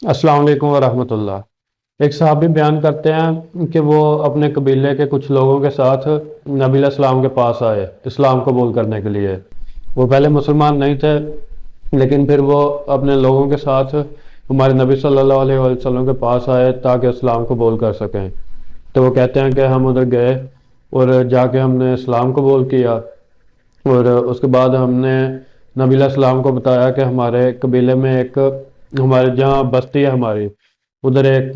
अस्सलाम वालेकुम वरहमतुल्लाह। एक साहबी बयान करते हैं कि वो अपने कबीले के कुछ लोगों के साथ नबी अलैहिस्सलाम के पास आए इस्लाम कबूल करने के लिए। वो पहले मुसलमान नहीं थे, लेकिन फिर वो अपने लोगों के साथ हमारे नबी सल्लल्लाहु अलैहि वसल्लम के पास आए ताकि इस्लाम कबूल कर सकें। तो वो कहते हैं कि हम उधर गए और जाके हमने इस्लाम कबूल किया। और उसके बाद हमने नबी अलैहिस्सलाम को बताया कि हमारे कबीले में एक, हमारे जहाँ बस्ती है हमारी, उधर एक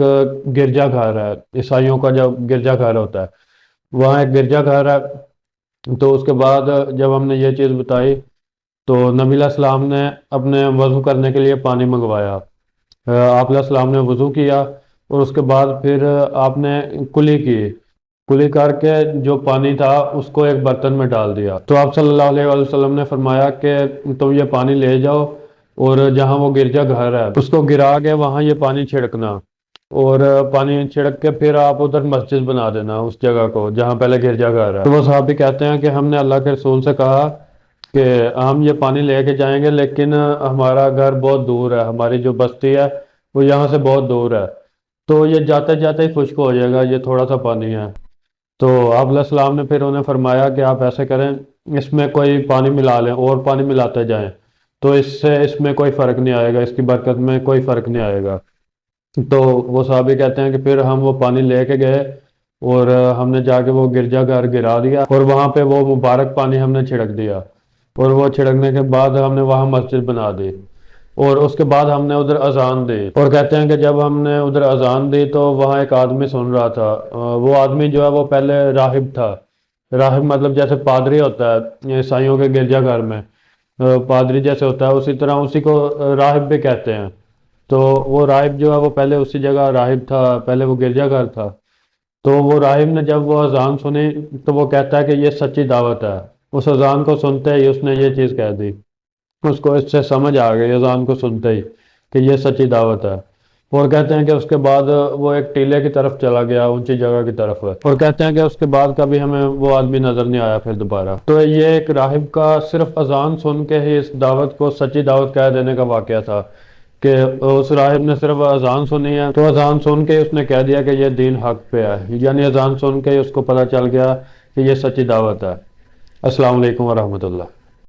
गिरजा घर है। ईसाइयों का जो गिरजा घर होता है, वहाँ एक गिरजा घर है। तो उसके बाद जब हमने ये चीज़ बताई तो नबी अलैहिस्सलाम ने अपने वज़ू करने के लिए पानी मंगवाया। आप अलैहिस्सलाम ने वज़ू किया और उसके बाद फिर आपने कुली की। कुली करके जो पानी था उसको एक बर्तन में डाल दिया। तो आप सल्लल्लाहु अलैहि वसल्लम ने फरमाया कि तुम ये पानी ले जाओ और जहाँ वो गिरजा घर है उसको गिरा के वहाँ ये पानी छिड़कना। और पानी छिड़क के फिर आप उधर मस्जिद बना देना उस जगह को जहाँ पहले गिरजा घर है। तो वो साहब भी कहते हैं कि हमने अल्लाह के रसूल से कहा कि हम ये पानी लेके जाएंगे, लेकिन हमारा घर बहुत दूर है, हमारी जो बस्ती है वो यहाँ से बहुत दूर है, तो ये जाते जाते ही खुश्क हो जाएगा, ये थोड़ा सा पानी है। तो आप सलाम ने फिर उन्हें फरमाया कि आप ऐसे करें, इसमें कोई पानी मिला लें और पानी मिलाते जाएं, तो इससे इसमें कोई फ़र्क नहीं आएगा, इसकी बरकत में कोई फ़र्क नहीं आएगा। तो वो साहब कहते हैं कि फिर हम वो पानी लेके गए और हमने जाके वो गिरजा घर गिरा दिया और वहाँ पे वो मुबारक पानी हमने छिड़क दिया। और वो छिड़कने के बाद हमने वहाँ मस्जिद बना दी और उसके बाद हमने उधर अजान दी। और कहते हैं कि जब हमने उधर अजान दी तो वहाँ एक आदमी सुन रहा था। वो आदमी जो है वो पहले राहिब था। राहिब मतलब जैसे पादरी होता है ईसाइयों के गिरजाघर में, पादरी जैसे होता है, उसी तरह उसी को राहिब भी कहते हैं। तो वो राहिब जो है वो पहले उसी जगह राहिब था, पहले वो गिरजाघर था। तो वो राहिब ने जब वो अजान सुनी तो वो कहता है कि ये सच्ची दावत है। उस अजान को सुनते ही उसने ये चीज़ कह दी, उसको इससे समझ आ गई अजान को सुनते ही कि ये सच्ची दावत है। और कहते हैं कि उसके बाद वो एक टीले की तरफ चला गया, ऊंची जगह की तरफ है। और कहते हैं कि उसके बाद कभी हमें वो आदमी नजर नहीं आया फिर दोबारा। तो ये एक राहिब का सिर्फ अजान सुन के ही इस दावत को सच्ची दावत कह देने का वाकया था कि उस राहिब ने सिर्फ अजान सुनी है, तो अजान सुन के उसने कह दिया कि ये दीन हक पे है, यानी अजान सुन के ही उसको पता चल गया कि ये सच्ची दावत है। अस्सलाम वालेकुम वरहमतुल्लाह।